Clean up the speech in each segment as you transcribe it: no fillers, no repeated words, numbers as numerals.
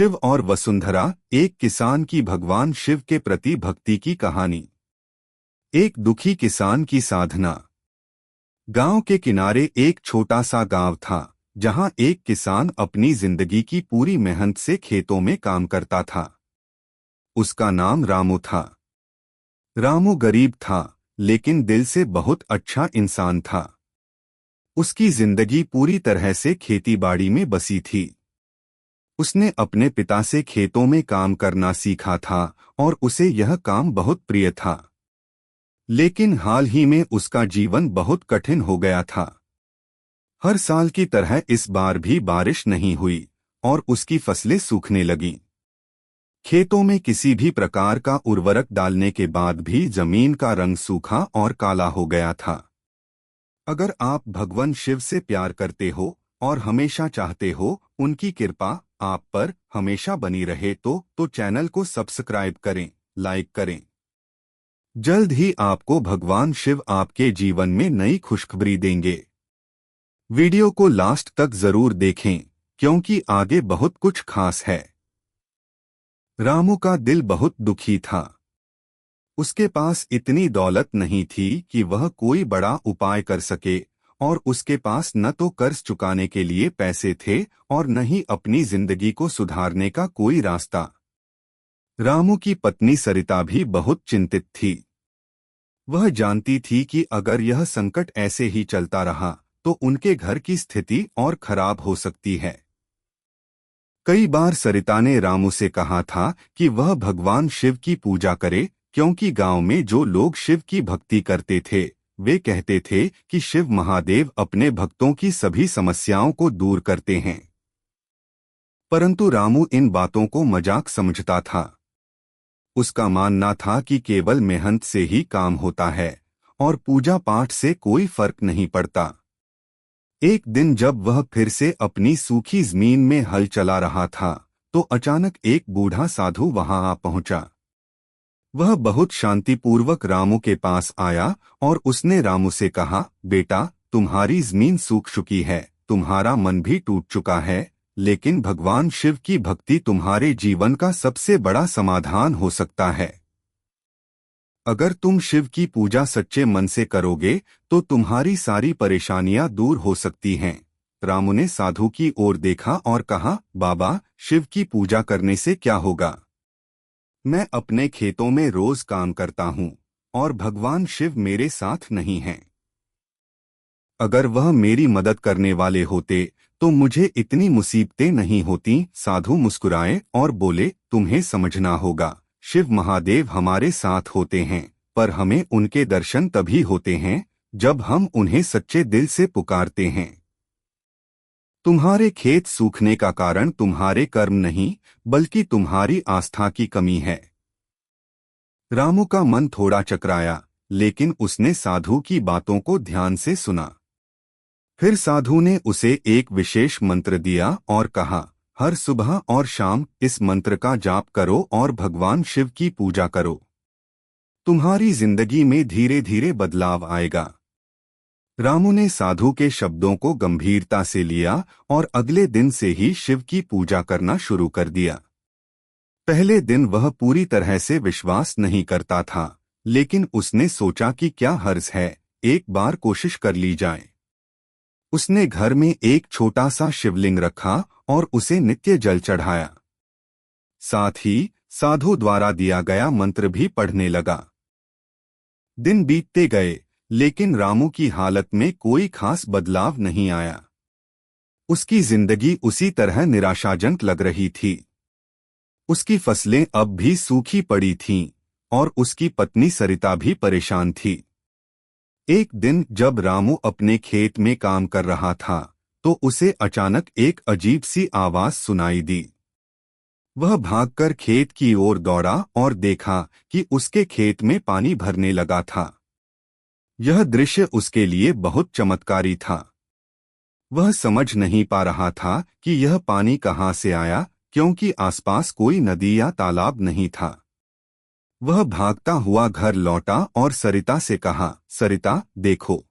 शिव और वसुंधरा, एक किसान की भगवान शिव के प्रति भक्ति की कहानी। एक दुखी किसान की साधना। गांव के किनारे एक छोटा सा गांव था, जहां एक किसान अपनी जिंदगी की पूरी मेहनत से खेतों में काम करता था। उसका नाम रामू था। रामू गरीब था, लेकिन दिल से बहुत अच्छा इंसान था। उसकी जिंदगी पूरी तरह से खेतीबाड़ी में बसी थी। उसने अपने पिता से खेतों में काम करना सीखा था और उसे यह काम बहुत प्रिय था। लेकिन हाल ही में उसका जीवन बहुत कठिन हो गया था। हर साल की तरह इस बार भी बारिश नहीं हुई और उसकी फसलें सूखने लगीं। खेतों में किसी भी प्रकार का उर्वरक डालने के बाद भी जमीन का रंग सूखा और काला हो गया था। अगर आप भगवान शिव से प्यार करते हो और हमेशा चाहते हो उनकी कृपा आप पर हमेशा बनी रहे तो चैनल को सब्सक्राइब करें, लाइक करें। जल्द ही आपको भगवान शिव आपके जीवन में नई खुशखबरी देंगे। वीडियो को लास्ट तक जरूर देखें, क्योंकि आगे बहुत कुछ खास है। रामू का दिल बहुत दुखी था। उसके पास इतनी दौलत नहीं थी कि वह कोई बड़ा उपाय कर सके, और उसके पास न तो कर्ज चुकाने के लिए पैसे थे और न ही अपनी जिंदगी को सुधारने का कोई रास्ता। रामू की पत्नी सरिता भी बहुत चिंतित थी। वह जानती थी कि अगर यह संकट ऐसे ही चलता रहा तो उनके घर की स्थिति और खराब हो सकती है। कई बार सरिता ने रामू से कहा था कि वह भगवान शिव की पूजा करे, क्योंकि गांव में जो लोग शिव की भक्ति करते थे वे कहते थे कि शिव महादेव अपने भक्तों की सभी समस्याओं को दूर करते हैं। परंतु रामू इन बातों को मजाक समझता था। उसका मानना था कि केवल मेहनत से ही काम होता है और पूजा पाठ से कोई फर्क नहीं पड़ता। एक दिन जब वह फिर से अपनी सूखी जमीन में हल चला रहा था तो अचानक एक बूढ़ा साधु वहां आ पहुंचा। वह बहुत शांतिपूर्वक रामू के पास आया और उसने रामू से कहा, बेटा, तुम्हारी जमीन सूख चुकी है, तुम्हारा मन भी टूट चुका है, लेकिन भगवान शिव की भक्ति तुम्हारे जीवन का सबसे बड़ा समाधान हो सकता है। अगर तुम शिव की पूजा सच्चे मन से करोगे तो तुम्हारी सारी परेशानियां दूर हो सकती हैं। रामू ने साधु की ओर देखा और कहा, बाबा, शिव की पूजा करने से क्या होगा? मैं अपने खेतों में रोज काम करता हूँ और भगवान शिव मेरे साथ नहीं हैं। अगर वह मेरी मदद करने वाले होते तो मुझे इतनी मुसीबतें नहीं होती। साधु मुस्कुराए और बोले, तुम्हें समझना होगा, शिव महादेव हमारे साथ होते हैं, पर हमें उनके दर्शन तभी होते हैं जब हम उन्हें सच्चे दिल से पुकारते हैं। तुम्हारे खेत सूखने का कारण तुम्हारे कर्म नहीं, बल्कि तुम्हारी आस्था की कमी है। रामू का मन थोड़ा चकराया, लेकिन उसने साधु की बातों को ध्यान से सुना। फिर साधु ने उसे एक विशेष मंत्र दिया और कहा, हर सुबह और शाम इस मंत्र का जाप करो और भगवान शिव की पूजा करो। तुम्हारी जिंदगी में धीरे धीरे बदलाव आएगा। रामू ने साधु के शब्दों को गंभीरता से लिया और अगले दिन से ही शिव की पूजा करना शुरू कर दिया। पहले दिन वह पूरी तरह से विश्वास नहीं करता था, लेकिन उसने सोचा कि क्या हर्ज है, एक बार कोशिश कर ली जाए। उसने घर में एक छोटा सा शिवलिंग रखा और उसे नित्य जल चढ़ाया। साथ ही साधु द्वारा दिया गया मंत्र भी पढ़ने लगा। दिन बीतते गए, लेकिन रामू की हालत में कोई खास बदलाव नहीं आया। उसकी जिंदगी उसी तरह निराशाजनक लग रही थी। उसकी फसलें अब भी सूखी पड़ी थीं और उसकी पत्नी सरिता भी परेशान थी। एक दिन जब रामू अपने खेत में काम कर रहा था तो उसे अचानक एक अजीब सी आवाज सुनाई दी। वह भागकर खेत की ओर दौड़ा और देखा कि उसके खेत में पानी भरने लगा था। यह दृश्य उसके लिए बहुत चमत्कारी था। वह समझ नहीं पा रहा था कि यह पानी कहाँ से आया, क्योंकि आसपास कोई नदी या तालाब नहीं था। वह भागता हुआ घर लौटा और सरिता से कहा, सरिता, देखो,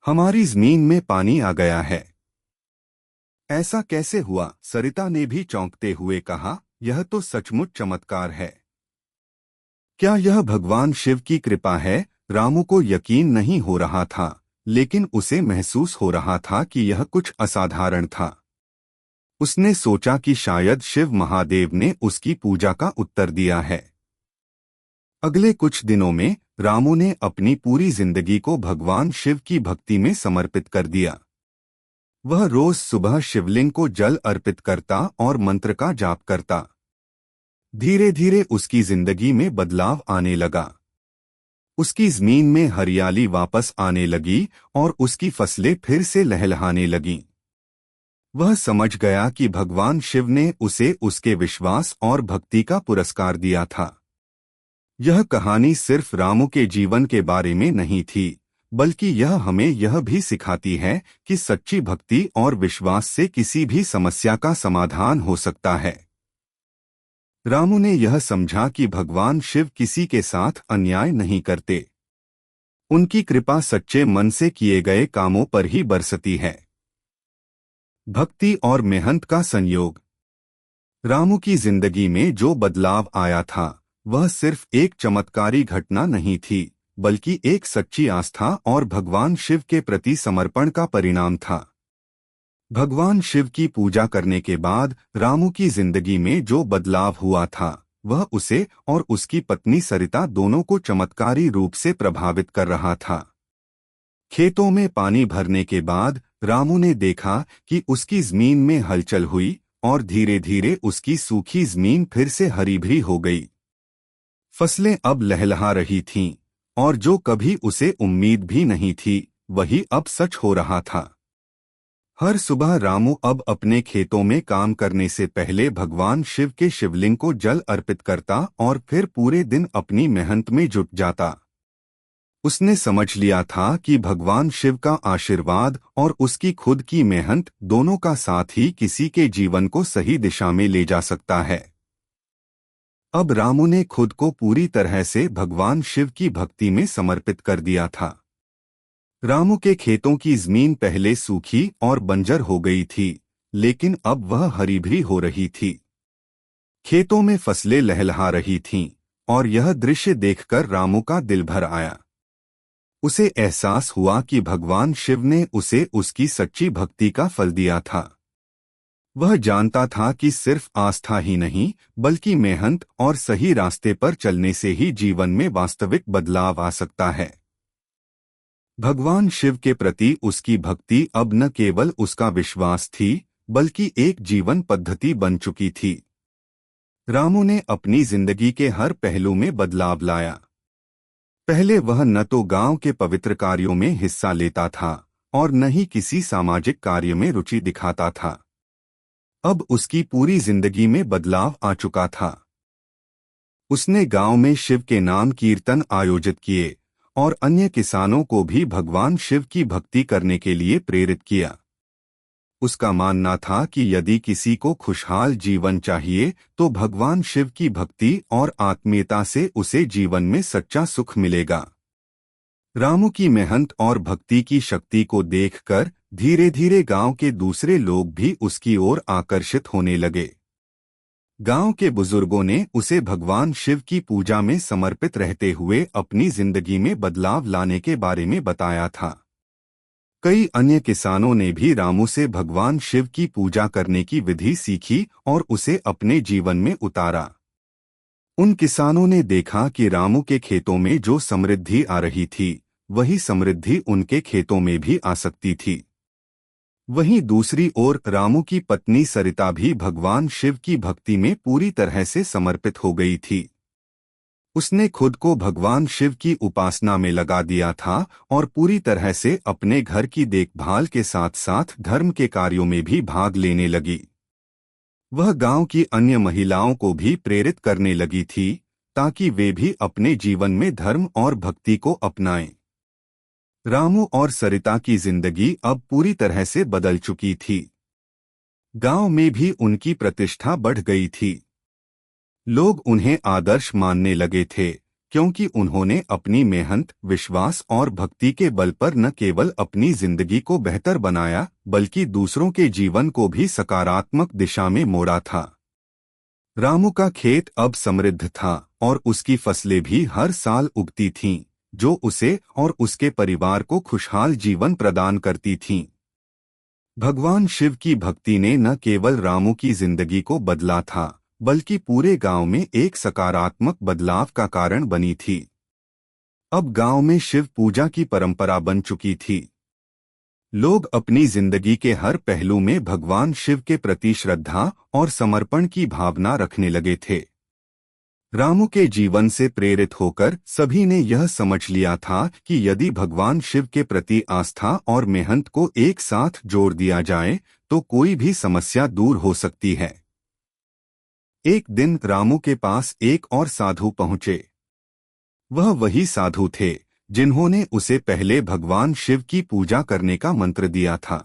हमारी जमीन में पानी आ गया है। ऐसा कैसे हुआ? सरिता ने भी चौंकते हुए कहा, यह तो सचमुच चमत्कार है। क्या यह भगवान शिव की कृपा है? रामू को यकीन नहीं हो रहा था, लेकिन उसे महसूस हो रहा था कि यह कुछ असाधारण था। उसने सोचा कि शायद शिव महादेव ने उसकी पूजा का उत्तर दिया है। अगले कुछ दिनों में रामू ने अपनी पूरी जिंदगी को भगवान शिव की भक्ति में समर्पित कर दिया। वह रोज सुबह शिवलिंग को जल अर्पित करता और मंत्र का जाप करता। धीरे धीरे उसकी जिंदगी में बदलाव आने लगा। उसकी जमीन में हरियाली वापस आने लगी और उसकी फसलें फिर से लहलहाने लगीं। वह समझ गया कि भगवान शिव ने उसे उसके विश्वास और भक्ति का पुरस्कार दिया था। यह कहानी सिर्फ रामू के जीवन के बारे में नहीं थी, बल्कि यह हमें यह भी सिखाती है कि सच्ची भक्ति और विश्वास से किसी भी समस्या का समाधान हो सकता है। रामू ने यह समझा कि भगवान शिव किसी के साथ अन्याय नहीं करते। उनकी कृपा सच्चे मन से किए गए कामों पर ही बरसती है। भक्ति और मेहनत का संयोग। रामू की जिंदगी में जो बदलाव आया था, वह सिर्फ एक चमत्कारी घटना नहीं थी, बल्कि एक सच्ची आस्था और भगवान शिव के प्रति समर्पण का परिणाम था। भगवान शिव की पूजा करने के बाद रामू की जिंदगी में जो बदलाव हुआ था, वह उसे और उसकी पत्नी सरिता दोनों को चमत्कारी रूप से प्रभावित कर रहा था। खेतों में पानी भरने के बाद रामू ने देखा कि उसकी जमीन में हलचल हुई और धीरे धीरे उसकी सूखी जमीन फिर से हरी भरी हो गई। फसलें अब लहलहा रही थीं, और जो कभी उसे उम्मीद भी नहीं थी, वही अब सच हो रहा था। हर सुबह रामू अब अपने खेतों में काम करने से पहले भगवान शिव के शिवलिंग को जल अर्पित करता और फिर पूरे दिन अपनी मेहनत में जुट जाता। उसने समझ लिया था कि भगवान शिव का आशीर्वाद और उसकी खुद की मेहनत दोनों का साथ ही किसी के जीवन को सही दिशा में ले जा सकता है। अब रामू ने खुद को पूरी तरह से भगवान शिव की भक्ति में समर्पित कर दिया था। रामू के खेतों की जमीन पहले सूखी और बंजर हो गई थी, लेकिन अब वह हरी भरी हो रही थी। खेतों में फसलें लहलहा रही थीं, और यह दृश्य देखकर रामू का दिल भर आया। उसे एहसास हुआ कि भगवान शिव ने उसे उसकी सच्ची भक्ति का फल दिया था। वह जानता था कि सिर्फ आस्था ही नहीं, बल्कि मेहनत और सही रास्ते पर चलने से ही जीवन में वास्तविक बदलाव आ सकता है। भगवान शिव के प्रति उसकी भक्ति अब न केवल उसका विश्वास थी, बल्कि एक जीवन पद्धति बन चुकी थी। रामू ने अपनी जिंदगी के हर पहलू में बदलाव लाया। पहले वह न तो गांव के पवित्र कार्यों में हिस्सा लेता था और न ही किसी सामाजिक कार्य में रुचि दिखाता था। अब उसकी पूरी जिंदगी में बदलाव आ चुका था। उसने गांव में शिव के नाम कीर्तन आयोजित किए और अन्य किसानों को भी भगवान शिव की भक्ति करने के लिए प्रेरित किया। उसका मानना था कि यदि किसी को खुशहाल जीवन चाहिए, तो भगवान शिव की भक्ति और आत्मीयता से उसे जीवन में सच्चा सुख मिलेगा। रामू की मेहनत और भक्ति की शक्ति को देखकर धीरे धीरे गांव के दूसरे लोग भी उसकी ओर आकर्षित होने लगे। गांव के बुजुर्गों ने उसे भगवान शिव की पूजा में समर्पित रहते हुए अपनी जिंदगी में बदलाव लाने के बारे में बताया था। कई अन्य किसानों ने भी रामू से भगवान शिव की पूजा करने की विधि सीखी और उसे अपने जीवन में उतारा। उन किसानों ने देखा कि रामू के खेतों में जो समृद्धि आ रही थी, वही समृद्धि उनके खेतों में भी आ सकती थी। वहीं दूसरी ओर रामू की पत्नी सरिता भी भगवान शिव की भक्ति में पूरी तरह से समर्पित हो गई थी। उसने खुद को भगवान शिव की उपासना में लगा दिया था और पूरी तरह से अपने घर की देखभाल के साथ साथ धर्म के कार्यों में भी भाग लेने लगी। वह गांव की अन्य महिलाओं को भी प्रेरित करने लगी थी, ताकि वे भी अपने जीवन में धर्म और भक्ति को अपनाएं। रामू और सरिता की जिंदगी अब पूरी तरह से बदल चुकी थी। गांव में भी उनकी प्रतिष्ठा बढ़ गई थी। लोग उन्हें आदर्श मानने लगे थे, क्योंकि उन्होंने अपनी मेहनत, विश्वास और भक्ति के बल पर न केवल अपनी जिंदगी को बेहतर बनाया बल्कि दूसरों के जीवन को भी सकारात्मक दिशा में मोड़ा था। रामू का खेत अब समृद्ध था और उसकी फसलें भी हर साल उगती थीं, जो उसे और उसके परिवार को खुशहाल जीवन प्रदान करती थीं। भगवान शिव की भक्ति ने न केवल रामू की जिंदगी को बदला था बल्कि पूरे गांव में एक सकारात्मक बदलाव का कारण बनी थी। अब गांव में शिव पूजा की परंपरा बन चुकी थी। लोग अपनी जिंदगी के हर पहलू में भगवान शिव के प्रति श्रद्धा और समर्पण की भावना रखने लगे थे। रामू के जीवन से प्रेरित होकर सभी ने यह समझ लिया था कि यदि भगवान शिव के प्रति आस्था और मेहनत को एक साथ जोड़ दिया जाए तो कोई भी समस्या दूर हो सकती है। एक दिन रामू के पास एक और साधु पहुंचे। वह वही साधु थे जिन्होंने उसे पहले भगवान शिव की पूजा करने का मंत्र दिया था।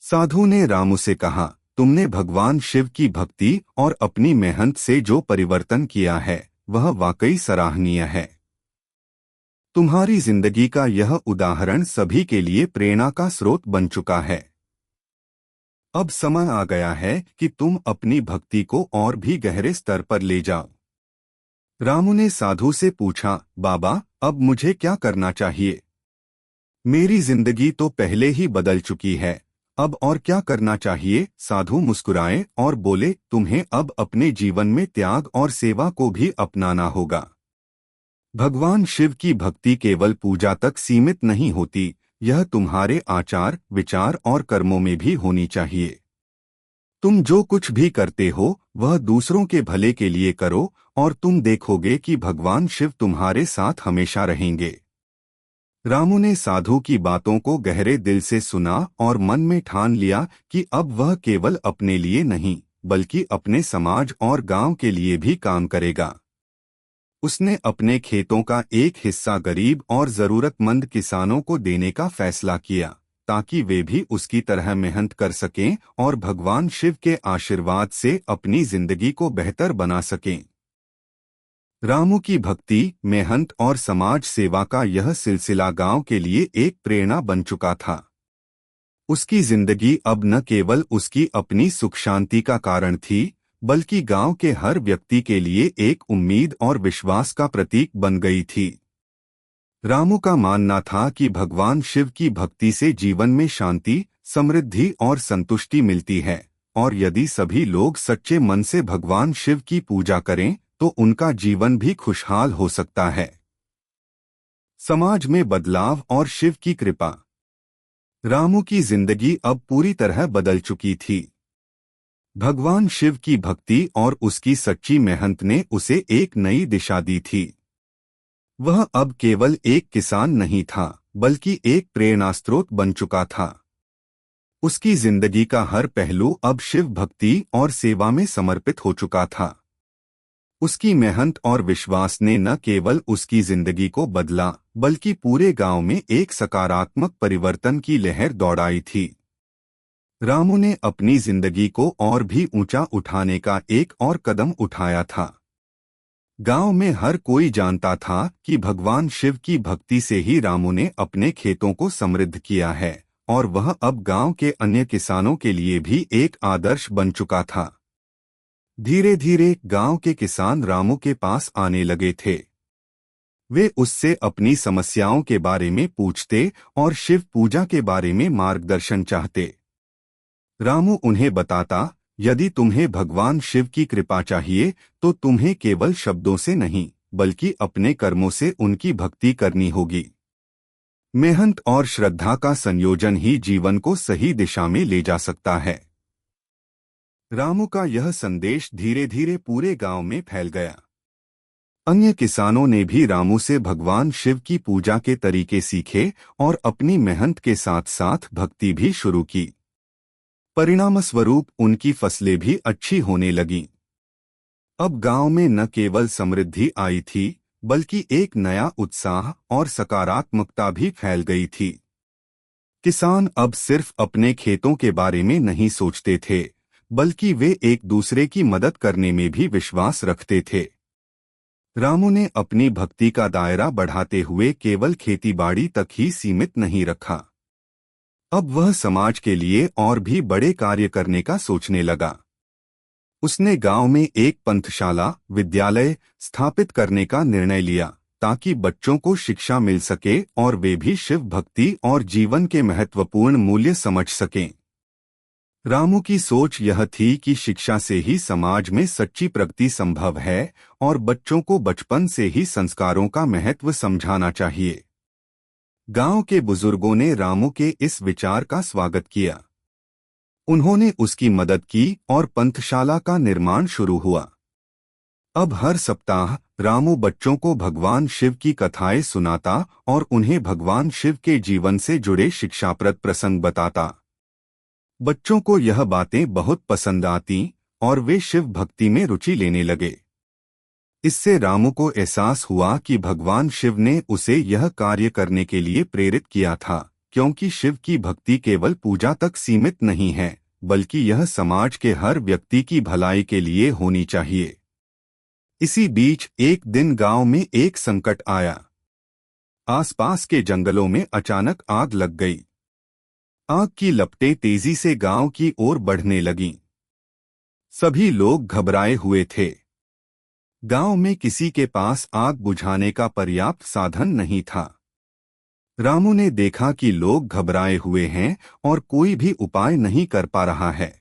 साधु ने रामू से कहा, तुमने भगवान शिव की भक्ति और अपनी मेहनत से जो परिवर्तन किया है वह वाकई सराहनीय है। तुम्हारी जिंदगी का यह उदाहरण सभी के लिए प्रेरणा का स्रोत बन चुका है। अब समय आ गया है कि तुम अपनी भक्ति को और भी गहरे स्तर पर ले जाओ। रामू ने साधु से पूछा, बाबा, अब मुझे क्या करना चाहिए? मेरी जिंदगी तो पहले ही बदल चुकी है, अब और क्या करना चाहिए? साधु मुस्कुराए और बोले, तुम्हें अब अपने जीवन में त्याग और सेवा को भी अपनाना होगा। भगवान शिव की भक्ति केवल पूजा तक सीमित नहीं होती, यह तुम्हारे आचार, विचार और कर्मों में भी होनी चाहिए। तुम जो कुछ भी करते हो वह दूसरों के भले के लिए करो और तुम देखोगे कि भगवान शिव तुम्हारे साथ हमेशा रहेंगे। रामू ने साधु की बातों को गहरे दिल से सुना और मन में ठान लिया कि अब वह केवल अपने लिए नहीं बल्कि अपने समाज और गांव के लिए भी काम करेगा। उसने अपने खेतों का एक हिस्सा गरीब और जरूरतमंद किसानों को देने का फैसला किया ताकि वे भी उसकी तरह मेहनत कर सकें और भगवान शिव के आशीर्वाद से अपनी जिंदगी को बेहतर बना सकें। रामू की भक्ति, मेहनत और समाज सेवा का यह सिलसिला गांव के लिए एक प्रेरणा बन चुका था। उसकी जिंदगी अब न केवल उसकी अपनी सुख शांति का कारण थी बल्कि गांव के हर व्यक्ति के लिए एक उम्मीद और विश्वास का प्रतीक बन गई थी। रामू का मानना था कि भगवान शिव की भक्ति से जीवन में शांति, समृद्धि और संतुष्टि मिलती है और यदि सभी लोग सच्चे मन से भगवान शिव की पूजा करें तो उनका जीवन भी खुशहाल हो सकता है। समाज में बदलाव और शिव की कृपा। रामू की जिंदगी अब पूरी तरह बदल चुकी थी। भगवान शिव की भक्ति और उसकी सच्ची मेहनत ने उसे एक नई दिशा दी थी। वह अब केवल एक किसान नहीं था बल्कि एक प्रेरणा स्रोत बन चुका था। उसकी जिंदगी का हर पहलू अब शिव भक्ति और सेवा में समर्पित हो चुका था। उसकी मेहनत और विश्वास ने न केवल उसकी जिंदगी को बदला बल्कि पूरे गांव में एक सकारात्मक परिवर्तन की लहर दौड़ाई थी। रामू ने अपनी जिंदगी को और भी ऊंचा उठाने का एक और कदम उठाया था। गांव में हर कोई जानता था कि भगवान शिव की भक्ति से ही रामू ने अपने खेतों को समृद्ध किया है और वह अब गांव के अन्य किसानों के लिए भी एक आदर्श बन चुका था। धीरे धीरे गांव के किसान रामू के पास आने लगे थे। वे उससे अपनी समस्याओं के बारे में पूछते और शिव पूजा के बारे में मार्गदर्शन चाहते। रामू उन्हें बताता, यदि तुम्हें भगवान शिव की कृपा चाहिए तो तुम्हें केवल शब्दों से नहीं बल्कि अपने कर्मों से उनकी भक्ति करनी होगी। मेहनत और श्रद्धा का संयोजन ही जीवन को सही दिशा में ले जा सकता है। रामू का यह संदेश धीरे धीरे पूरे गांव में फैल गया। अन्य किसानों ने भी रामू से भगवान शिव की पूजा के तरीके सीखे और अपनी मेहनत के साथ साथ भक्ति भी शुरू की। परिणामस्वरूप उनकी फसलें भी अच्छी होने लगीं। अब गांव में न केवल समृद्धि आई थी बल्कि एक नया उत्साह और सकारात्मकता भी फैल गई थी। किसान अब सिर्फ अपने खेतों के बारे में नहीं सोचते थे बल्कि वे एक दूसरे की मदद करने में भी विश्वास रखते थे। रामू ने अपनी भक्ति का दायरा बढ़ाते हुए केवल खेतीबाड़ी तक ही सीमित नहीं रखा। अब वह समाज के लिए और भी बड़े कार्य करने का सोचने लगा। उसने गांव में एक पंथशाला विद्यालय स्थापित करने का निर्णय लिया ताकि बच्चों को शिक्षा मिल सके और वे भी शिव भक्ति और जीवन के महत्वपूर्ण मूल्य समझ सकें। रामू की सोच यह थी कि शिक्षा से ही समाज में सच्ची प्रगति संभव है और बच्चों को बचपन से ही संस्कारों का महत्व समझाना चाहिए। गांव के बुजुर्गों ने रामू के इस विचार का स्वागत किया। उन्होंने उसकी मदद की और पंथशाला का निर्माण शुरू हुआ। अब हर सप्ताह रामू बच्चों को भगवान शिव की कथाएं सुनाता और उन्हें भगवान शिव के जीवन से जुड़े शिक्षाप्रद प्रसंग बताता। बच्चों को यह बातें बहुत पसंद आती और वे शिव भक्ति में रुचि लेने लगे। इससे रामू को एहसास हुआ कि भगवान शिव ने उसे यह कार्य करने के लिए प्रेरित किया था, क्योंकि शिव की भक्ति केवल पूजा तक सीमित नहीं है, बल्कि यह समाज के हर व्यक्ति की भलाई के लिए होनी चाहिए। इसी बीच एक दिन गांव में एक संकट आया। आसपास के जंगलों में अचानक आग लग गई। आग की लपटें तेजी से गांव की ओर बढ़ने लगीं। सभी लोग घबराए हुए थे। गांव में किसी के पास आग बुझाने का पर्याप्त साधन नहीं था। रामू ने देखा कि लोग घबराए हुए हैं और कोई भी उपाय नहीं कर पा रहा है।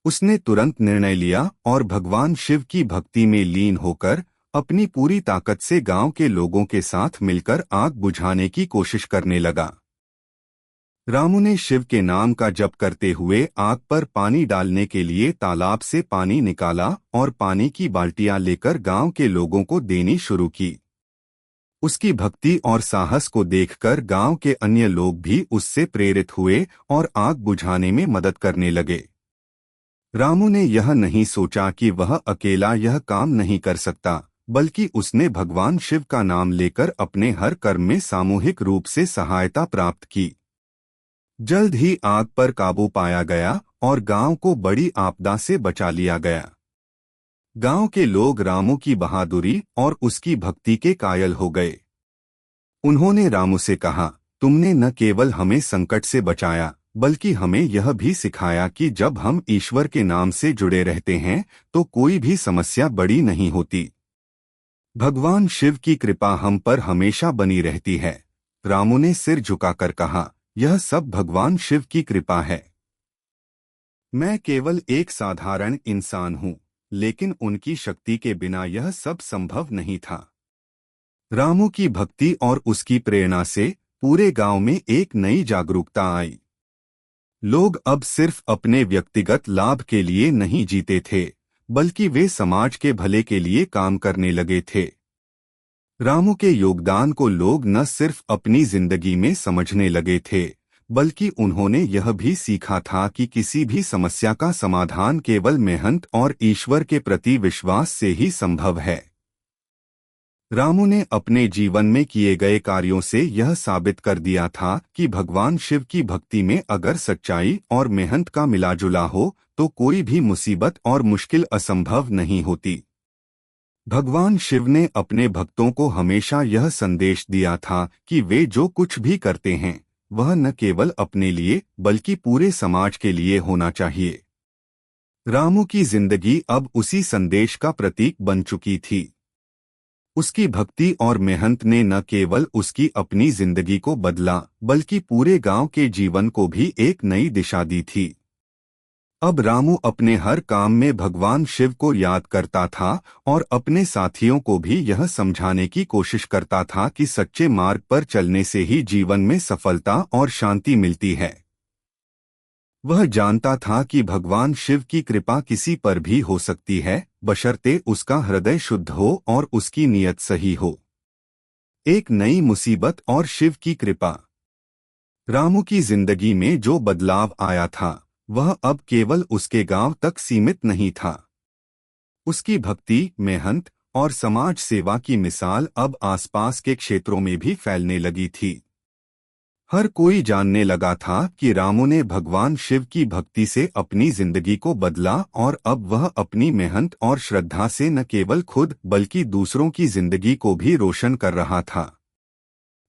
उसने तुरंत निर्णय लिया और भगवान शिव की भक्ति में लीन होकर अपनी पूरी ताकत से गांव के लोगों के साथ मिलकर आग बुझाने की कोशिश करने लगा। रामू ने शिव के नाम का जप करते हुए आग पर पानी डालने के लिए तालाब से पानी निकाला और पानी की बाल्टियां लेकर गांव के लोगों को देनी शुरू की। उसकी भक्ति और साहस को देखकर गांव के अन्य लोग भी उससे प्रेरित हुए और आग बुझाने में मदद करने लगे। रामू ने यह नहीं सोचा कि वह अकेला यह काम नहीं कर सकता, बल्कि उसने भगवान शिव का नाम लेकर अपने हर कर्म में सामूहिक रूप से सहायता प्राप्त की। जल्द ही आग पर काबू पाया गया और गांव को बड़ी आपदा से बचा लिया गया। गांव के लोग रामू की बहादुरी और उसकी भक्ति के कायल हो गए। उन्होंने रामू से कहा, तुमने न केवल हमें संकट से बचाया, बल्कि हमें यह भी सिखाया कि जब हम ईश्वर के नाम से जुड़े रहते हैं तो कोई भी समस्या बड़ी नहीं होती। भगवान शिव की कृपा हम पर हमेशा बनी रहती है। रामू ने सिर झुकाकर कहा, यह सब भगवान शिव की कृपा है। मैं केवल एक साधारण इंसान हूँ, लेकिन उनकी शक्ति के बिना यह सब संभव नहीं था। रामू की भक्ति और उसकी प्रेरणा से पूरे गांव में एक नई जागरूकता आई। लोग अब सिर्फ अपने व्यक्तिगत लाभ के लिए नहीं जीते थे, बल्कि वे समाज के भले के लिए काम करने लगे थे। रामू के योगदान को लोग न सिर्फ अपनी जिंदगी में समझने लगे थे, बल्कि उन्होंने यह भी सीखा था कि किसी भी समस्या का समाधान केवल मेहनत और ईश्वर के प्रति विश्वास से ही संभव है। रामू ने अपने जीवन में किए गए कार्यों से यह साबित कर दिया था कि भगवान शिव की भक्ति में अगर सच्चाई और मेहनत का मिलाजुला हो तो कोई भी मुसीबत और मुश्किल असंभव नहीं होती। भगवान शिव ने अपने भक्तों को हमेशा यह संदेश दिया था कि वे जो कुछ भी करते हैं वह न केवल अपने लिए बल्कि पूरे समाज के लिए होना चाहिए। रामू की जिंदगी अब उसी संदेश का प्रतीक बन चुकी थी। उसकी भक्ति और मेहनत ने न केवल उसकी अपनी जिंदगी को बदला, बल्कि पूरे गांव के जीवन को भी एक नई दिशा दी थी। अब रामू अपने हर काम में भगवान शिव को याद करता था और अपने साथियों को भी यह समझाने की कोशिश करता था कि सच्चे मार्ग पर चलने से ही जीवन में सफलता और शांति मिलती है। वह जानता था कि भगवान शिव की कृपा किसी पर भी हो सकती है, बशर्ते उसका हृदय शुद्ध हो और उसकी नीयत सही हो। एक नई मुसीबत और शिव की कृपा। रामू की जिंदगी में जो बदलाव आया था वह अब केवल उसके गांव तक सीमित नहीं था। उसकी भक्ति, मेहनत और समाज सेवा की मिसाल अब आसपास के क्षेत्रों में भी फैलने लगी थी। हर कोई जानने लगा था कि रामू ने भगवान शिव की भक्ति से अपनी जिंदगी को बदला और अब वह अपनी मेहनत और श्रद्धा से न केवल खुद बल्कि दूसरों की जिंदगी को भी रोशन कर रहा था।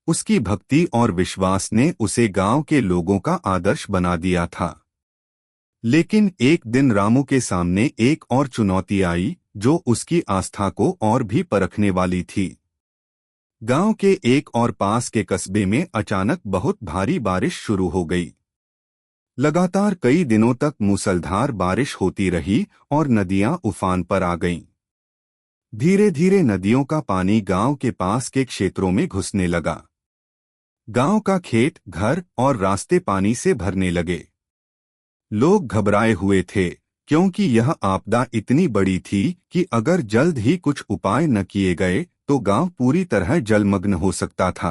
उसकी भक्ति और विश्वास ने उसे गांव के लोगों का आदर्श बना दिया था। लेकिन एक दिन रामू के सामने एक और चुनौती आई जो उसकी आस्था को और भी परखने वाली थी। गांव के एक और पास के कस्बे में अचानक बहुत भारी बारिश शुरू हो गई। लगातार कई दिनों तक मूसलाधार बारिश होती रही और नदियां उफान पर आ गईं। धीरे धीरे नदियों का पानी गांव के पास के क्षेत्रों में घुसने लगा। गांव का खेत, घर और रास्ते पानी से भरने लगे। लोग घबराए हुए थे क्योंकि यह आपदा इतनी बड़ी थी कि अगर जल्द ही कुछ उपाय न किए गए तो गांव पूरी तरह जलमग्न हो सकता था।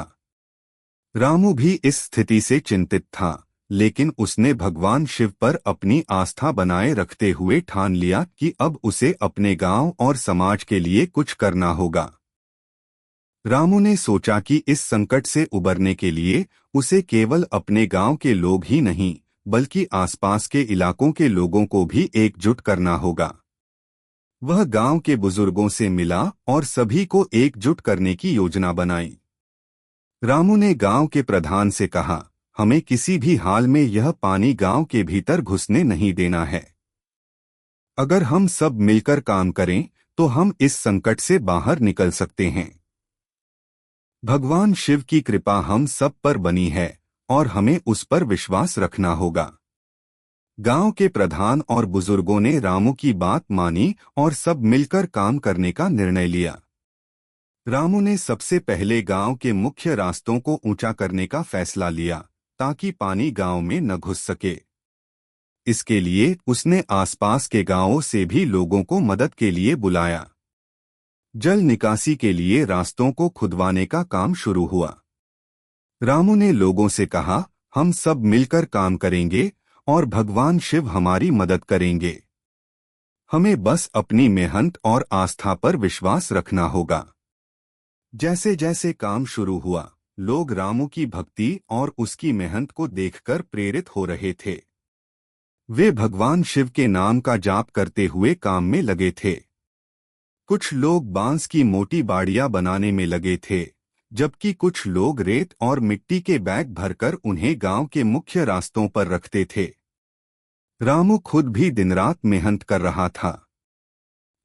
रामू भी इस स्थिति से चिंतित था, लेकिन उसने भगवान शिव पर अपनी आस्था बनाए रखते हुए ठान लिया कि अब उसे अपने गांव और समाज के लिए कुछ करना होगा। रामू ने सोचा कि इस संकट से उबरने के लिए उसे केवल अपने गांव के लोग ही नहीं बल्कि आसपास के इलाकों के लोगों को भी एकजुट करना होगा। वह गांव के बुजुर्गों से मिला और सभी को एकजुट करने की योजना बनाई। रामू ने गांव के प्रधान से कहा, हमें किसी भी हाल में यह पानी गांव के भीतर घुसने नहीं देना है। अगर हम सब मिलकर काम करें तो हम इस संकट से बाहर निकल सकते हैं। भगवान शिव की कृपा हम सब पर बनी है और हमें उस पर विश्वास रखना होगा। गांव के प्रधान और बुजुर्गों ने रामू की बात मानी और सब मिलकर काम करने का निर्णय लिया। रामू ने सबसे पहले गांव के मुख्य रास्तों को ऊंचा करने का फैसला लिया ताकि पानी गांव में न घुस सके। इसके लिए उसने आसपास के गांवों से भी लोगों को मदद के लिए बुलाया। जल निकासी के लिए रास्तों को खुदवाने का काम शुरू हुआ। रामू ने लोगों से कहा, हम सब मिलकर काम करेंगे और भगवान शिव हमारी मदद करेंगे। हमें बस अपनी मेहनत और आस्था पर विश्वास रखना होगा। जैसे जैसे काम शुरू हुआ, लोग रामू की भक्ति और उसकी मेहनत को देखकर प्रेरित हो रहे थे। वे भगवान शिव के नाम का जाप करते हुए काम में लगे थे। कुछ लोग बांस की मोटी बाड़ियां बनाने में लगे थे, जबकि कुछ लोग रेत और मिट्टी के बैग भरकर उन्हें गांव के मुख्य रास्तों पर रखते थे। रामू खुद भी दिन रात मेहनत कर रहा था।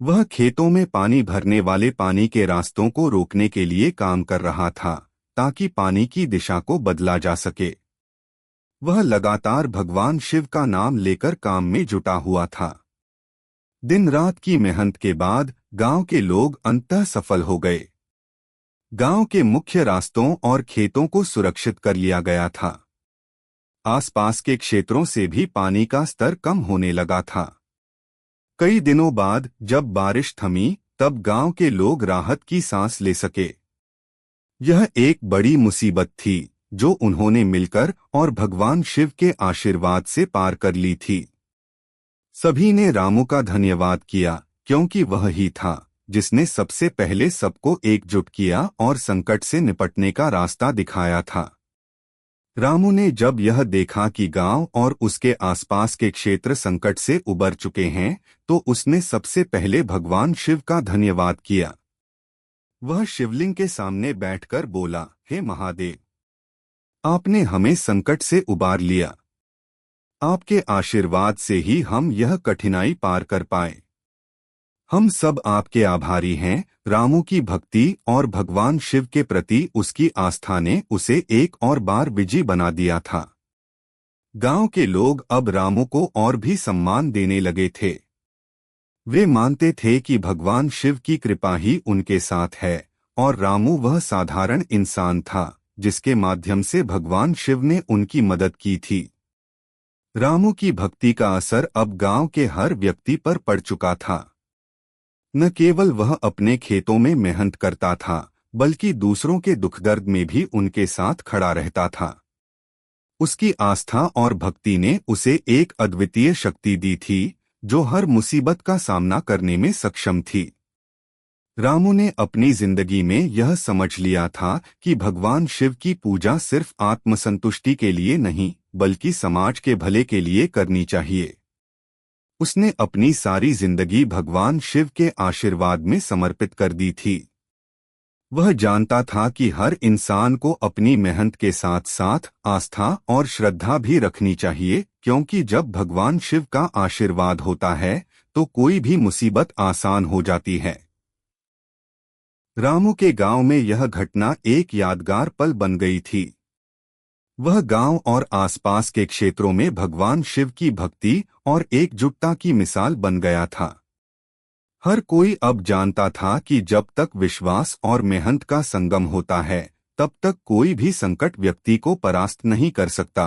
वह खेतों में पानी भरने वाले पानी के रास्तों को रोकने के लिए काम कर रहा था ताकि पानी की दिशा को बदला जा सके। वह लगातार भगवान शिव का नाम लेकर काम में जुटा हुआ था। दिन रात की मेहनत के बाद गांव के लोग अंततः सफल हो गए। गांव के मुख्य रास्तों और खेतों को सुरक्षित कर लिया गया था। आसपास के क्षेत्रों से भी पानी का स्तर कम होने लगा था। कई दिनों बाद जब बारिश थमी, तब गांव के लोग राहत की सांस ले सके। यह एक बड़ी मुसीबत थी जो उन्होंने मिलकर और भगवान शिव के आशीर्वाद से पार कर ली थी। सभी ने रामू का धन्यवाद किया क्योंकि वह ही था जिसने सबसे पहले सबको एकजुट किया और संकट से निपटने का रास्ता दिखाया था। रामू ने जब यह देखा कि गांव और उसके आसपास के क्षेत्र संकट से उबर चुके हैं, तो उसने सबसे पहले भगवान शिव का धन्यवाद किया। वह शिवलिंग के सामने बैठकर बोला, हे महादेव, आपने हमें संकट से उबार लिया। आपके आशीर्वाद से ही हम यह कठिनाई पार कर पाए। हम सब आपके आभारी हैं। रामू की भक्ति और भगवान शिव के प्रति उसकी आस्था ने उसे एक और बार विजयी बना दिया था। गांव के लोग अब रामू को और भी सम्मान देने लगे थे। वे मानते थे कि भगवान शिव की कृपा ही उनके साथ है और रामू वह साधारण इंसान था जिसके माध्यम से भगवान शिव ने उनकी मदद की थी। रामू की भक्ति का असर अब गांव के हर व्यक्ति पर पड़ चुका था। न केवल वह अपने खेतों में मेहनत करता था, बल्कि दूसरों के दुख दर्द में भी उनके साथ खड़ा रहता था। उसकी आस्था और भक्ति ने उसे एक अद्वितीय शक्ति दी थी जो हर मुसीबत का सामना करने में सक्षम थी। रामू ने अपनी जिंदगी में यह समझ लिया था कि भगवान शिव की पूजा सिर्फ आत्मसंतुष्टि के लिए नहीं बल्कि समाज के भले के लिए करनी चाहिए। उसने अपनी सारी जिंदगी भगवान शिव के आशीर्वाद में समर्पित कर दी थी। वह जानता था कि हर इंसान को अपनी मेहनत के साथ साथ आस्था और श्रद्धा भी रखनी चाहिए, क्योंकि जब भगवान शिव का आशीर्वाद होता है तो कोई भी मुसीबत आसान हो जाती है। रामू के गांव में यह घटना एक यादगार पल बन गई थी। वह गांव और आसपास के क्षेत्रों में भगवान शिव की भक्ति और एकजुटता की मिसाल बन गया था। हर कोई अब जानता था कि जब तक विश्वास और मेहनत का संगम होता है तब तक कोई भी संकट व्यक्ति को परास्त नहीं कर सकता।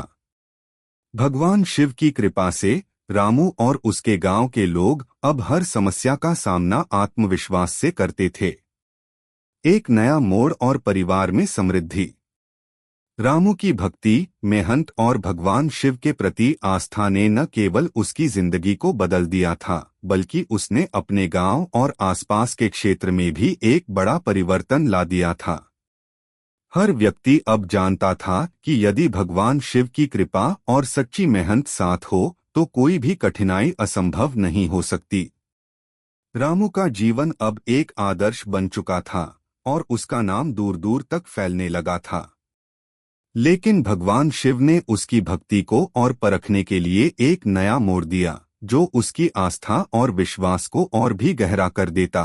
भगवान शिव की कृपा से रामू और उसके गांव के लोग अब हर समस्या का सामना आत्मविश्वास से करते थे। एक नया मोड़ और परिवार में समृद्धि। रामू की भक्ति, मेहनत और भगवान शिव के प्रति आस्था ने न केवल उसकी जिंदगी को बदल दिया था बल्कि उसने अपने गांव और आसपास के क्षेत्र में भी एक बड़ा परिवर्तन ला दिया था। हर व्यक्ति अब जानता था कि यदि भगवान शिव की कृपा और सच्ची मेहनत साथ हो तो कोई भी कठिनाई असंभव नहीं हो सकती। रामू का जीवन अब एक आदर्श बन चुका था और उसका नाम दूर दूर तक फैलने लगा था। लेकिन भगवान शिव ने उसकी भक्ति को और परखने के लिए एक नया मोड़ दिया, जो उसकी आस्था और विश्वास को और भी गहरा कर देता।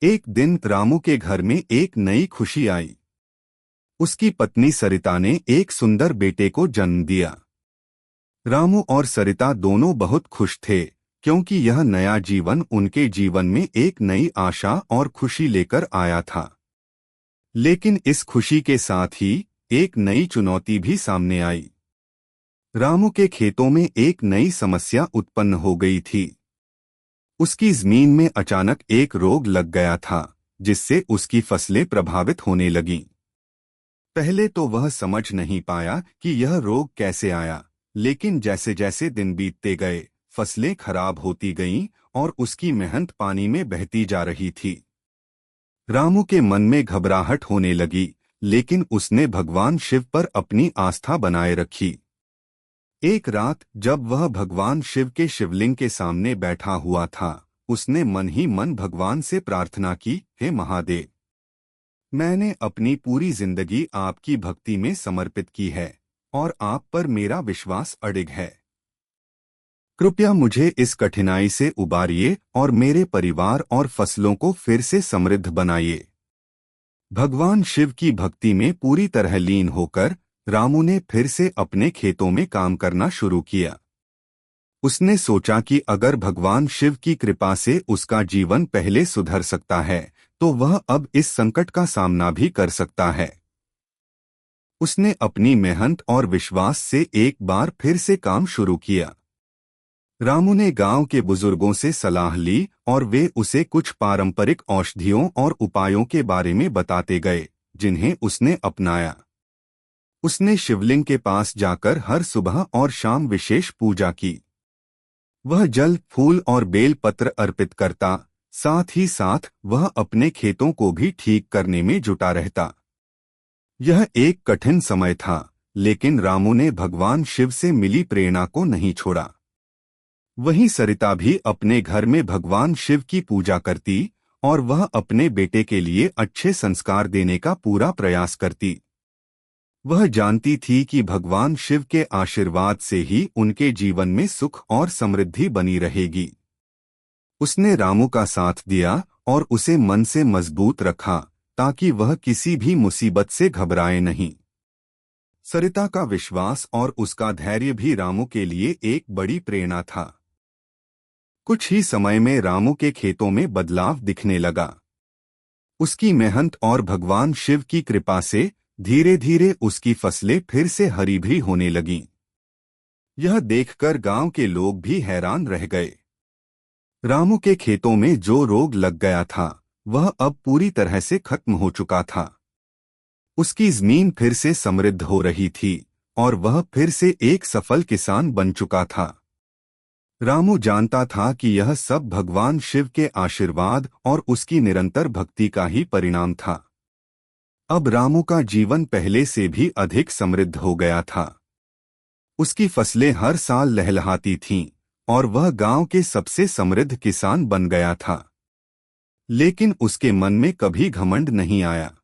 एक दिन रामू के घर में एक नई खुशी आई। उसकी पत्नी सरिता ने एक सुंदर बेटे को जन्म दिया। रामू और सरिता दोनों बहुत खुश थे, क्योंकि यह नया जीवन उनके जीवन में एक नई आशा और खुशी लेकर आया था। लेकिन इस खुशी के साथ ही एक नई चुनौती भी सामने आई। रामू के खेतों में एक नई समस्या उत्पन्न हो गई थी। उसकी जमीन में अचानक एक रोग लग गया था, जिससे उसकी फसलें प्रभावित होने लगीं। पहले तो वह समझ नहीं पाया कि यह रोग कैसे आया, लेकिन जैसे जैसे दिन बीतते गए, फसलें खराब होती गईं और उसकी मेहनत पानी में बहती जा रही थी। रामू के मन में घबराहट होने लगी, लेकिन उसने भगवान शिव पर अपनी आस्था बनाए रखी। एक रात जब वह भगवान शिव के शिवलिंग के सामने बैठा हुआ था, उसने मन ही मन भगवान से प्रार्थना की, हे महादेव, मैंने अपनी पूरी जिंदगी आपकी भक्ति में समर्पित की है और आप पर मेरा विश्वास अडिग है। कृपया मुझे इस कठिनाई से उबारिए और मेरे परिवार और फसलों को फिर से समृद्ध बनाइए। भगवान शिव की भक्ति में पूरी तरह लीन होकर रामू ने फिर से अपने खेतों में काम करना शुरू किया। उसने सोचा कि अगर भगवान शिव की कृपा से उसका जीवन पहले सुधर सकता है तो वह अब इस संकट का सामना भी कर सकता है। उसने अपनी मेहनत और विश्वास से एक बार फिर से काम शुरू किया। रामू ने गांव के बुजुर्गों से सलाह ली और वे उसे कुछ पारंपरिक औषधियों और उपायों के बारे में बताते गए, जिन्हें उसने अपनाया। उसने शिवलिंग के पास जाकर हर सुबह और शाम विशेष पूजा की। वह जल, फूल और बेल पत्र अर्पित करता, साथ ही साथ वह अपने खेतों को भी ठीक करने में जुटा रहता। यह एक कठिन समय था, लेकिन रामू ने भगवान शिव से मिली प्रेरणा को नहीं छोड़ा। वहीं सरिता भी अपने घर में भगवान शिव की पूजा करती और वह अपने बेटे के लिए अच्छे संस्कार देने का पूरा प्रयास करती। वह जानती थी कि भगवान शिव के आशीर्वाद से ही उनके जीवन में सुख और समृद्धि बनी रहेगी। उसने रामू का साथ दिया और उसे मन से मजबूत रखा ताकि वह किसी भी मुसीबत से घबराए नहीं। सरिता का विश्वास और उसका धैर्य भी रामू के लिए एक बड़ी प्रेरणा था। कुछ ही समय में रामू के खेतों में बदलाव दिखने लगा। उसकी मेहनत और भगवान शिव की कृपा से धीरे धीरे उसकी फसलें फिर से हरी भरी होने लगीं। यह देखकर गांव के लोग भी हैरान रह गए। रामू के खेतों में जो रोग लग गया था वह अब पूरी तरह से खत्म हो चुका था। उसकी जमीन फिर से समृद्ध हो रही थी और वह फिर से एक सफल किसान बन चुका था। रामू जानता था कि यह सब भगवान शिव के आशीर्वाद और उसकी निरंतर भक्ति का ही परिणाम था। अब रामू का जीवन पहले से भी अधिक समृद्ध हो गया था। उसकी फसलें हर साल लहलहाती थीं और वह गांव के सबसे समृद्ध किसान बन गया था। लेकिन उसके मन में कभी घमंड नहीं आया।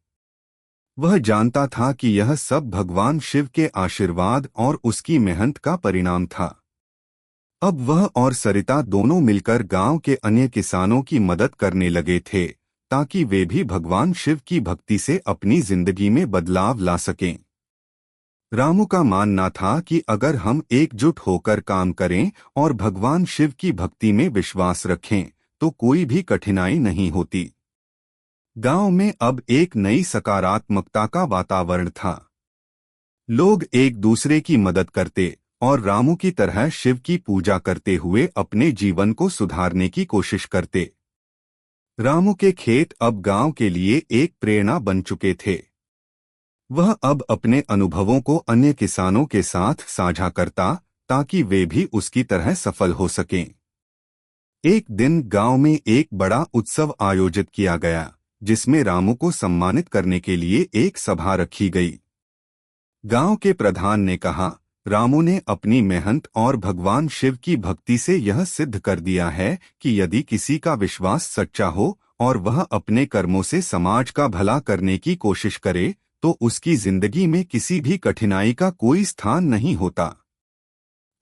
वह जानता था कि यह सब भगवान शिव के आशीर्वाद और उसकी मेहनत का परिणाम था। अब वह और सरिता दोनों मिलकर गांव के अन्य किसानों की मदद करने लगे थे, ताकि वे भी भगवान शिव की भक्ति से अपनी जिंदगी में बदलाव ला सकें। रामू का मानना था कि अगर हम एकजुट होकर काम करें और भगवान शिव की भक्ति में विश्वास रखें, तो कोई भी कठिनाई नहीं होती। गांव में अब एक नई सकारात्मकता का वातावरण था। लोग एक दूसरे की मदद करते और रामू की तरह शिव की पूजा करते हुए अपने जीवन को सुधारने की कोशिश करते। रामू के खेत अब गांव के लिए एक प्रेरणा बन चुके थे। वह अब अपने अनुभवों को अन्य किसानों के साथ साझा करता, ताकि वे भी उसकी तरह सफल हो सकें। एक दिन गांव में एक बड़ा उत्सव आयोजित किया गया, जिसमें रामू को सम्मानित करने के लिए एक सभा रखी गई। गांव के प्रधान ने कहा, रामू ने अपनी मेहनत और भगवान शिव की भक्ति से यह सिद्ध कर दिया है कि यदि किसी का विश्वास सच्चा हो और वह अपने कर्मों से समाज का भला करने की कोशिश करे, तो उसकी जिंदगी में किसी भी कठिनाई का कोई स्थान नहीं होता।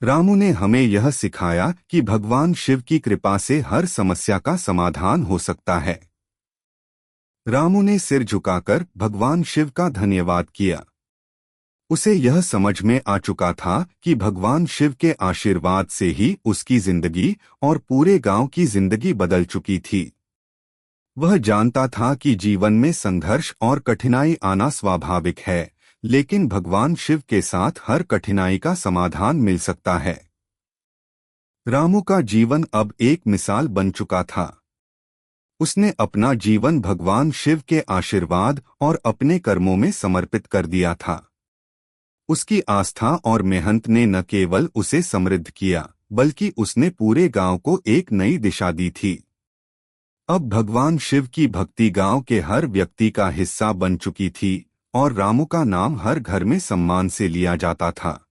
रामू ने हमें यह सिखाया कि भगवान शिव की कृपा से हर समस्या का समाधान हो सकता है। रामू ने सिर झुकाकर भगवान शिव का धन्यवाद किया। उसे यह समझ में आ चुका था कि भगवान शिव के आशीर्वाद से ही उसकी जिंदगी और पूरे गांव की जिंदगी बदल चुकी थी। वह जानता था कि जीवन में संघर्ष और कठिनाई आना स्वाभाविक है, लेकिन भगवान शिव के साथ हर कठिनाई का समाधान मिल सकता है। रामू का जीवन अब एक मिसाल बन चुका था। उसने अपना जीवन भगवान शिव के आशीर्वाद और अपने कर्मों में समर्पित कर दिया था। उसकी आस्था और मेहनत ने न केवल उसे समृद्ध किया, बल्कि उसने पूरे गांव को एक नई दिशा दी थी। अब भगवान शिव की भक्ति गांव के हर व्यक्ति का हिस्सा बन चुकी थी और रामू का नाम हर घर में सम्मान से लिया जाता था।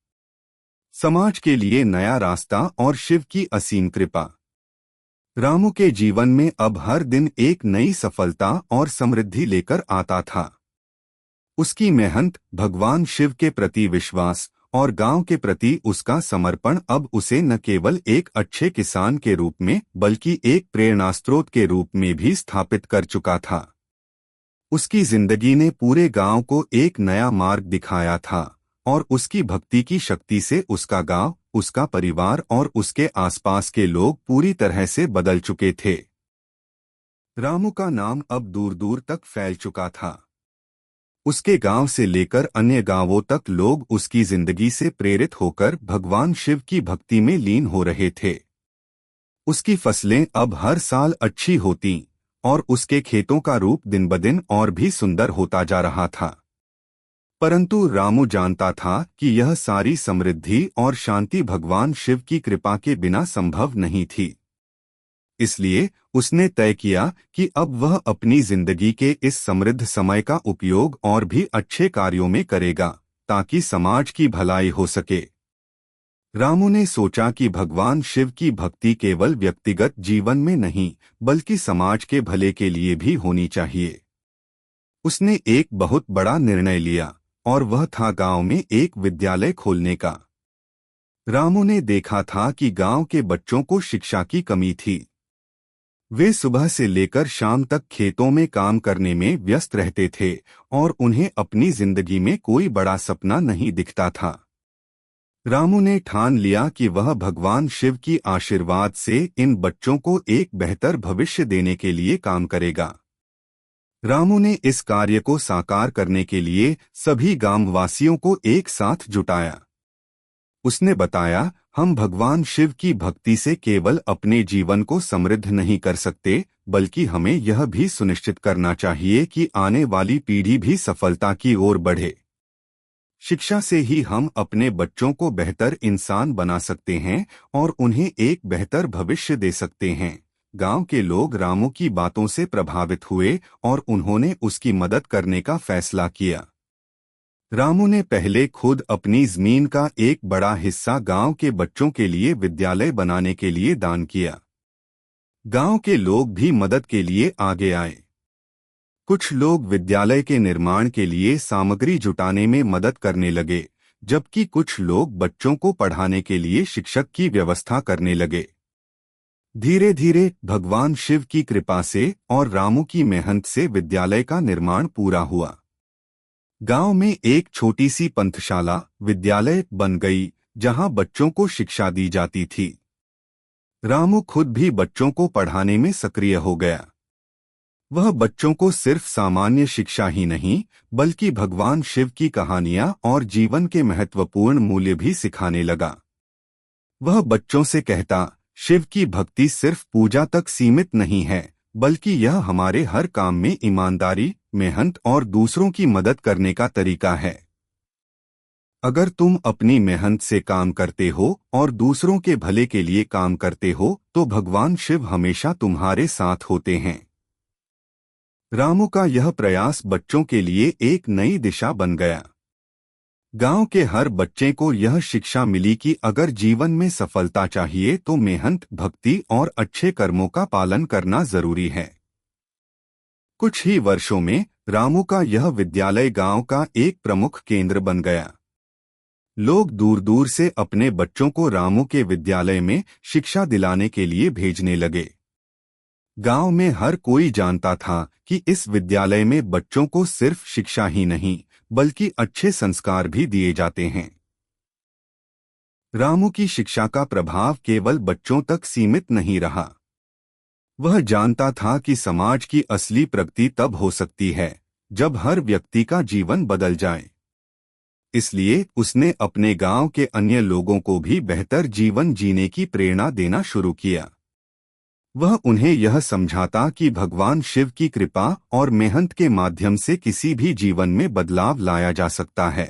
समाज के लिए नया रास्ता और शिव की असीम कृपा। रामू के जीवन में अब हर दिन एक नई सफलता और समृद्धि लेकर आता था। उसकी मेहनत, भगवान शिव के प्रति विश्वास और गांव के प्रति उसका समर्पण अब उसे न केवल एक अच्छे किसान के रूप में, बल्कि एक प्रेरणास्रोत के रूप में भी स्थापित कर चुका था। उसकी जिंदगी ने पूरे गांव को एक नया मार्ग दिखाया था और उसकी भक्ति की शक्ति से उसका गांव, उसका परिवार और उसके आसपास के लोग पूरी तरह से बदल चुके थे। रामू का नाम अब दूर दूर तक फैल चुका था। उसके गांव से लेकर अन्य गांवों तक लोग उसकी जिंदगी से प्रेरित होकर भगवान शिव की भक्ति में लीन हो रहे थे। उसकी फसलें अब हर साल अच्छी होती और उसके खेतों का रूप दिन ब दिन और भी सुंदर होता जा रहा था। परंतु रामू जानता था कि यह सारी समृद्धि और शांति भगवान शिव की कृपा के बिना संभव नहीं थी। इसलिए उसने तय किया कि अब वह अपनी जिंदगी के इस समृद्ध समय का उपयोग और भी अच्छे कार्यों में करेगा, ताकि समाज की भलाई हो सके। रामू ने सोचा कि भगवान शिव की भक्ति केवल व्यक्तिगत जीवन में नहीं, बल्कि समाज के भले के लिए भी होनी चाहिए। उसने एक बहुत बड़ा निर्णय लिया और वह था गांव में एक विद्यालय खोलने का। रामू ने देखा था कि गांव के बच्चों को शिक्षा की कमी थी। वे सुबह से लेकर शाम तक खेतों में काम करने में व्यस्त रहते थे और उन्हें अपनी जिंदगी में कोई बड़ा सपना नहीं दिखता था। रामू ने ठान लिया कि वह भगवान शिव की आशीर्वाद से इन बच्चों को एक बेहतर भविष्य देने के लिए काम करेगा। रामू ने इस कार्य को साकार करने के लिए सभी गांववासियों को एक साथ जुटाया। उसने बताया, हम भगवान शिव की भक्ति से केवल अपने जीवन को समृद्ध नहीं कर सकते, बल्कि हमें यह भी सुनिश्चित करना चाहिए कि आने वाली पीढ़ी भी सफलता की ओर बढ़े। शिक्षा से ही हम अपने बच्चों को बेहतर इंसान बना सकते हैं और उन्हें एक बेहतर भविष्य दे सकते हैं। गांव के लोग रामू की बातों से प्रभावित हुए और उन्होंने उसकी मदद करने का फैसला किया। रामू ने पहले खुद अपनी जमीन का एक बड़ा हिस्सा गांव के बच्चों के लिए विद्यालय बनाने के लिए दान किया। गांव के लोग भी मदद के लिए आगे आए। कुछ लोग विद्यालय के निर्माण के लिए सामग्री जुटाने में मदद करने लगे, जबकि कुछ लोग बच्चों को पढ़ाने के लिए शिक्षक की व्यवस्था करने लगे। धीरे धीरे भगवान शिव की कृपा से और रामू की मेहनत से विद्यालय का निर्माण पूरा हुआ। गांव में एक छोटी सी पंथशाला विद्यालय बन गई, जहां बच्चों को शिक्षा दी जाती थी। रामू खुद भी बच्चों को पढ़ाने में सक्रिय हो गया। वह बच्चों को सिर्फ सामान्य शिक्षा ही नहीं, बल्कि भगवान शिव की कहानियां और जीवन के महत्वपूर्ण मूल्य भी सिखाने लगा। वह बच्चों से कहता, शिव की भक्ति सिर्फ पूजा तक सीमित नहीं है, बल्कि यह हमारे हर काम में ईमानदारी, मेहनत और दूसरों की मदद करने का तरीका है। अगर तुम अपनी मेहनत से काम करते हो और दूसरों के भले के लिए काम करते हो, तो भगवान शिव हमेशा तुम्हारे साथ होते हैं। रामू का यह प्रयास बच्चों के लिए एक नई दिशा बन गया। गांव के हर बच्चे को यह शिक्षा मिली कि अगर जीवन में सफलता चाहिए तो मेहनत, भक्ति और अच्छे कर्मों का पालन करना जरूरी है। कुछ ही वर्षों में रामू का यह विद्यालय गांव का एक प्रमुख केंद्र बन गया। लोग दूर दूर से अपने बच्चों को रामू के विद्यालय में शिक्षा दिलाने के लिए भेजने लगे। गांव में हर कोई जानता था कि इस विद्यालय में बच्चों को सिर्फ शिक्षा ही नहीं, बल्कि अच्छे संस्कार भी दिए जाते हैं। रामू की शिक्षा का प्रभाव केवल बच्चों तक सीमित नहीं रहा। वह जानता था कि समाज की असली प्रगति तब हो सकती है जब हर व्यक्ति का जीवन बदल जाए। इसलिए उसने अपने गांव के अन्य लोगों को भी बेहतर जीवन जीने की प्रेरणा देना शुरू किया। वह उन्हें यह समझाता कि भगवान शिव की कृपा और मेहनत के माध्यम से किसी भी जीवन में बदलाव लाया जा सकता है।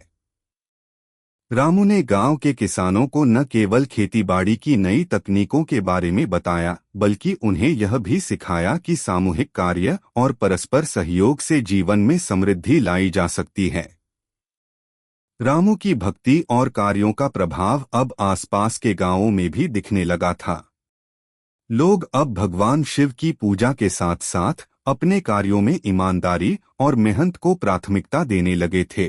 रामू ने गांव के किसानों को न केवल खेतीबाड़ी की नई तकनीकों के बारे में बताया, बल्कि उन्हें यह भी सिखाया कि सामूहिक कार्य और परस्पर सहयोग से जीवन में समृद्धि लाई जा सकती है। रामू की भक्ति और कार्यों का प्रभाव अब आसपास के गांवों में भी दिखने लगा था। लोग अब भगवान शिव की पूजा के साथ साथ अपने कार्यों में ईमानदारी और मेहनत को प्राथमिकता देने लगे थे।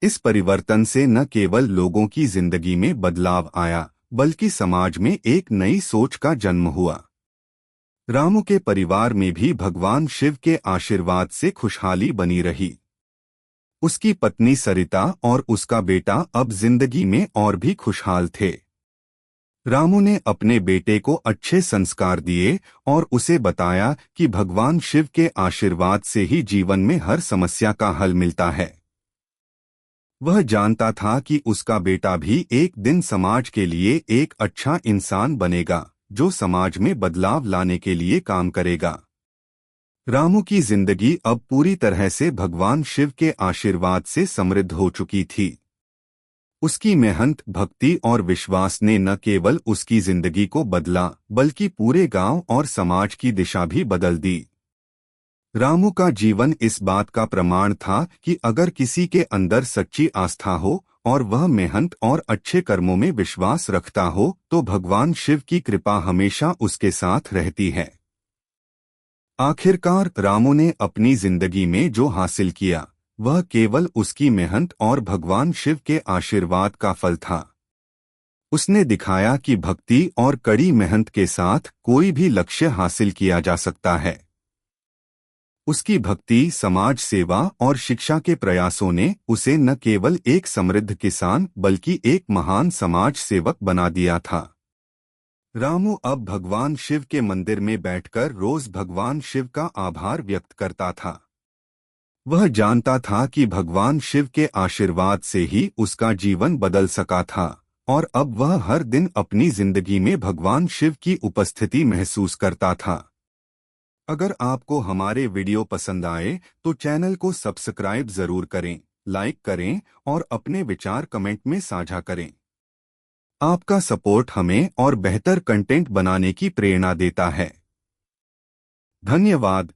इस परिवर्तन से न केवल लोगों की जिंदगी में बदलाव आया, बल्कि समाज में एक नई सोच का जन्म हुआ। रामू के परिवार में भी भगवान शिव के आशीर्वाद से खुशहाली बनी रही। उसकी पत्नी सरिता और उसका बेटा अब जिंदगी में और भी खुशहाल थे। रामू ने अपने बेटे को अच्छे संस्कार दिए और उसे बताया कि भगवान शिव के आशीर्वाद से ही जीवन में हर समस्या का हल मिलता है। वह जानता था कि उसका बेटा भी एक दिन समाज के लिए एक अच्छा इंसान बनेगा, जो समाज में बदलाव लाने के लिए काम करेगा। रामू की जिंदगी अब पूरी तरह से भगवान शिव के आशीर्वाद से समृद्ध हो चुकी थी। उसकी मेहनत, भक्ति और विश्वास ने न केवल उसकी जिंदगी को बदला, बल्कि पूरे गांव और समाज की दिशा भी बदल दी। रामू का जीवन इस बात का प्रमाण था कि अगर किसी के अंदर सच्ची आस्था हो और वह मेहनत और अच्छे कर्मों में विश्वास रखता हो, तो भगवान शिव की कृपा हमेशा उसके साथ रहती है। आखिरकार रामू ने अपनी जिंदगी में जो हासिल किया, वह केवल उसकी मेहनत और भगवान शिव के आशीर्वाद का फल था। उसने दिखाया कि भक्ति और कड़ी मेहनत के साथ कोई भी लक्ष्य हासिल किया जा सकता है। उसकी भक्ति, समाज सेवा और शिक्षा के प्रयासों ने उसे न केवल एक समृद्ध किसान बल्कि एक महान समाज सेवक बना दिया था। रामू अब भगवान शिव के मंदिर में बैठकर रोज भगवान शिव का आभार व्यक्त करता था। वह जानता था कि भगवान शिव के आशीर्वाद से ही उसका जीवन बदल सका था और अब वह हर दिन अपनी जिंदगी में भगवान शिव की उपस्थिति महसूस करता था। अगर आपको हमारे वीडियो पसंद आए तो चैनल को सब्सक्राइब जरूर करें लाइक करें और अपने विचार कमेंट में साझा करें। आपका सपोर्ट हमें और बेहतर कंटेंट बनाने की प्रेरणा देता है। धन्यवाद।